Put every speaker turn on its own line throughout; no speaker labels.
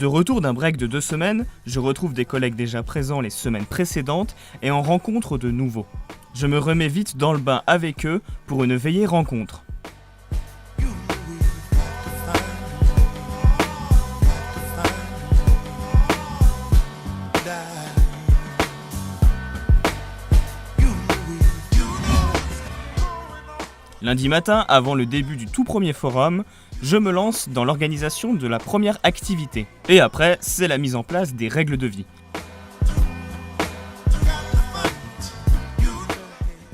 De retour d'un break de 2 semaines, je retrouve des collègues déjà présents les semaines précédentes et en rencontre de nouveaux. Je me remets vite dans le bain avec eux pour une veillée rencontre. Lundi matin, avant le début du tout premier forum, je me lance dans l'organisation de la première activité. Et après, c'est la mise en place des règles de vie.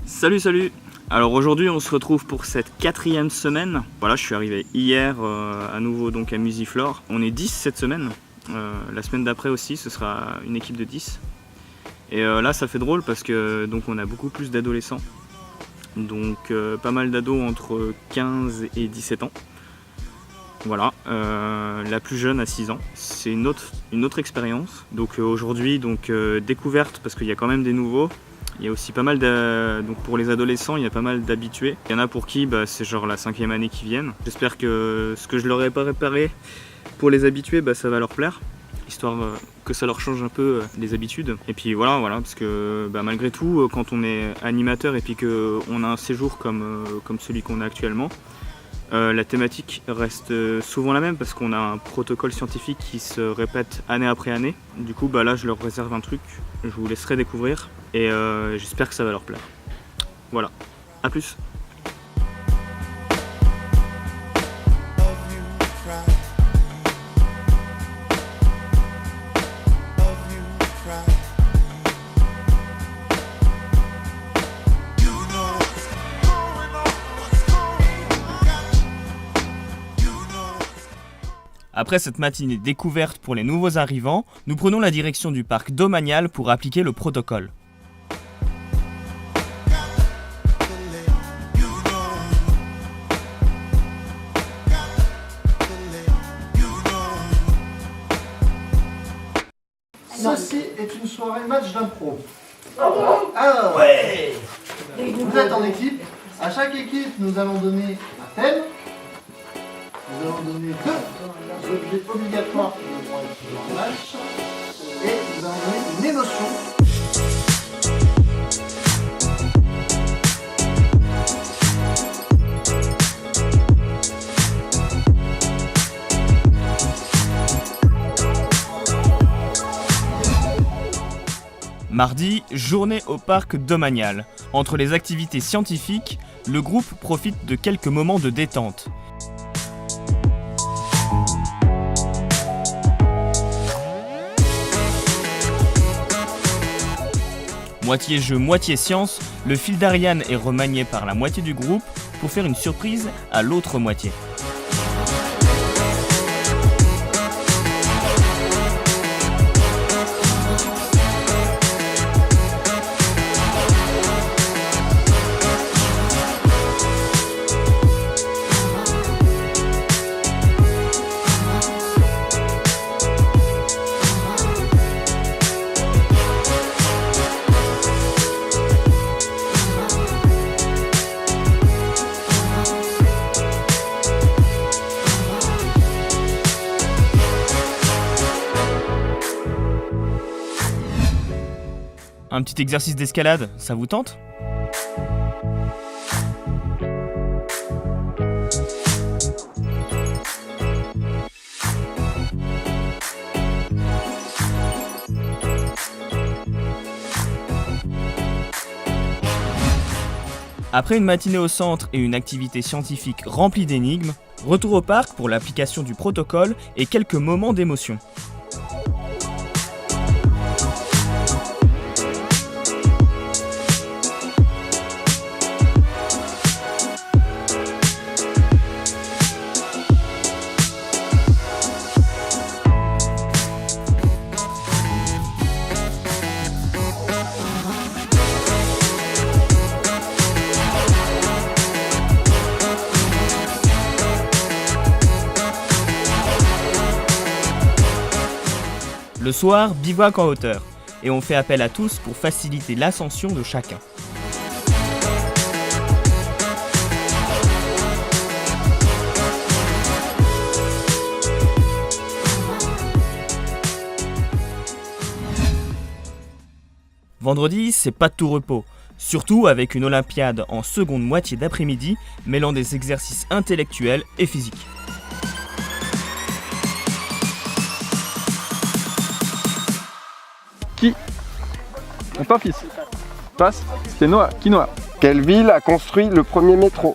Salut. Alors aujourd'hui, on se retrouve pour cette 4e semaine. Voilà, je suis arrivé hier à nouveau donc à Musiflore. On est 10 cette semaine. La semaine d'après aussi, ce sera une équipe de 10. Et là, ça fait drôle parce que donc on a beaucoup plus d'adolescents. Donc pas mal d'ados entre 15 et 17 ans. Voilà, la plus jeune à 6 ans. C'est une autre expérience. Donc aujourd'hui, découverte parce qu'il y a quand même des nouveaux. Il y a aussi pas mal donc pour les adolescents, il y a pas mal d'habitués. Il y en a pour qui c'est genre la 5e année qui viennent. J'espère que ce que je leur ai pas préparé pour les habitués, ça va leur plaire. Histoire que ça leur change un peu les habitudes. Et puis voilà, parce que malgré tout, quand on est animateur et puis qu'on a un séjour comme celui qu'on a actuellement, la thématique reste souvent la même parce qu'on a un protocole scientifique qui se répète année après année. Du coup, là, je leur réserve un truc, je vous laisserai découvrir et j'espère que ça va leur plaire. Voilà, à plus. Après cette matinée découverte pour les nouveaux arrivants, nous prenons la direction du parc domanial pour appliquer le protocole.
Ceci est une soirée match d'impro. Alors, ouais. Vous êtes en équipe. À chaque équipe, nous allons donner un thème. Nous allons donner 2 objets obligatoires qui devront être dans le match. Et nous allons donner une émotion.
Mardi, journée au parc domanial. Entre les activités scientifiques, le groupe profite de quelques moments de détente. Moitié jeu, moitié science, le fil d'Ariane est remanié par la moitié du groupe pour faire une surprise à l'autre moitié. Un petit exercice d'escalade, ça vous tente ? Après une matinée au centre et une activité scientifique remplie d'énigmes, retour au parc pour l'application du protocole et quelques moments d'émotion. Le soir, bivouac en hauteur, et on fait appel à tous pour faciliter l'ascension de chacun. Vendredi, c'est pas de tout repos. Surtout avec une Olympiade en seconde moitié d'après-midi, mêlant des exercices intellectuels et physiques.
Qui? Mon fils. Passe. C'est Noah. Qui Noah?
Quelle ville a construit le premier métro?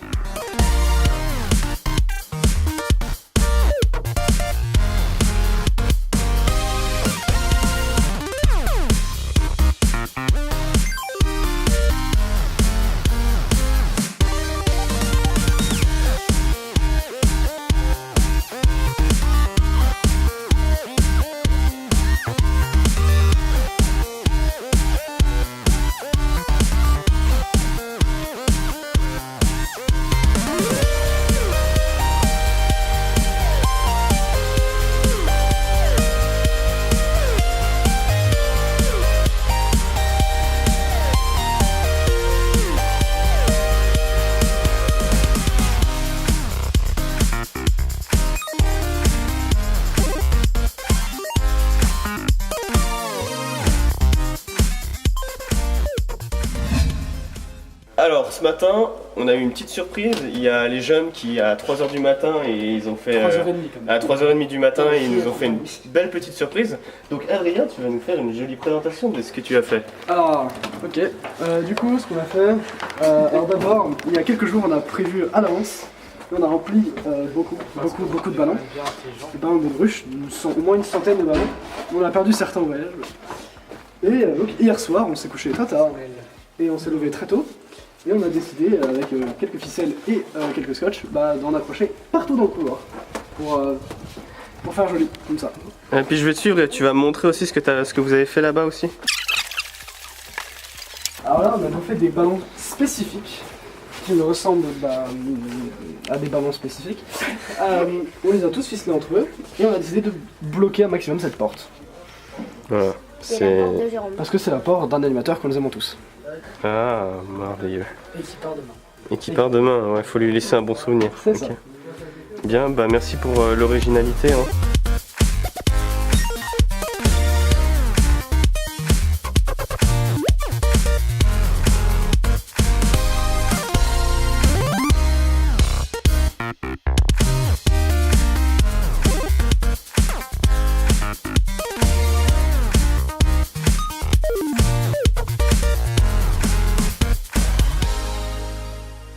Alors ce matin, on a eu une petite surprise. Il y a les jeunes qui à 3h du matin et ils ont fait
3h30
à 3h30 du matin et ils nous ont fait une belle petite surprise. Donc Adrien, tu vas nous faire une jolie présentation de ce que tu as fait.
Alors, ok. Du coup, ce qu'on a fait, alors d'abord, il y a quelques jours, on a prévu à l'avance et on a rempli beaucoup de ballons. Des ballons de ruche, au moins une centaine de ballons. On a perdu certains au voyage. Et donc, hier soir, on s'est couché très tard et on s'est levé très tôt. Et on a décidé, avec quelques ficelles et quelques scotch, d'en accrocher partout dans le couloir pour faire joli, comme ça.
Et puis je vais te suivre et tu vas me montrer aussi ce que vous avez fait là-bas aussi.
Alors là, on a donc fait des ballons spécifiques qui me ressemblent à des ballons spécifiques. On les a tous ficelés entre eux et on a décidé de bloquer un maximum cette porte.
Voilà.
Parce que c'est la porte d'un animateur que nous aimons tous.
Ah, merveilleux.
Et qui part demain.
Et qui part demain, ouais, faut lui laisser un bon souvenir.
C'est ça.
Bien, merci pour l'originalité. Hein.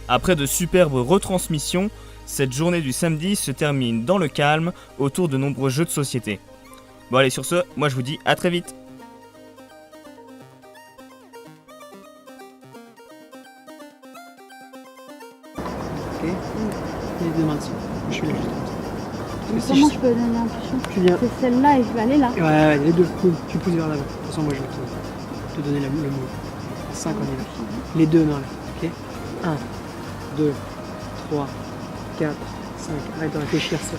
Après de superbes retransmissions, cette journée du samedi se termine dans le calme autour de nombreux jeux de société. Bon allez, sur ce, moi je vous dis à très vite.
Ok. Les deux mains dessus. Je suis là juste.
Comment je peux donner l'impression
Tu viens.
que c'est celle-là et je vais aller là?
Ouais, les deux. Tu pousses vers l'avant. De toute façon, moi je vais te donner le mot. 5 on y va. Les deux mains là. Ok. 1, 2, 3, 4, 5. Arrête de réfléchir ça.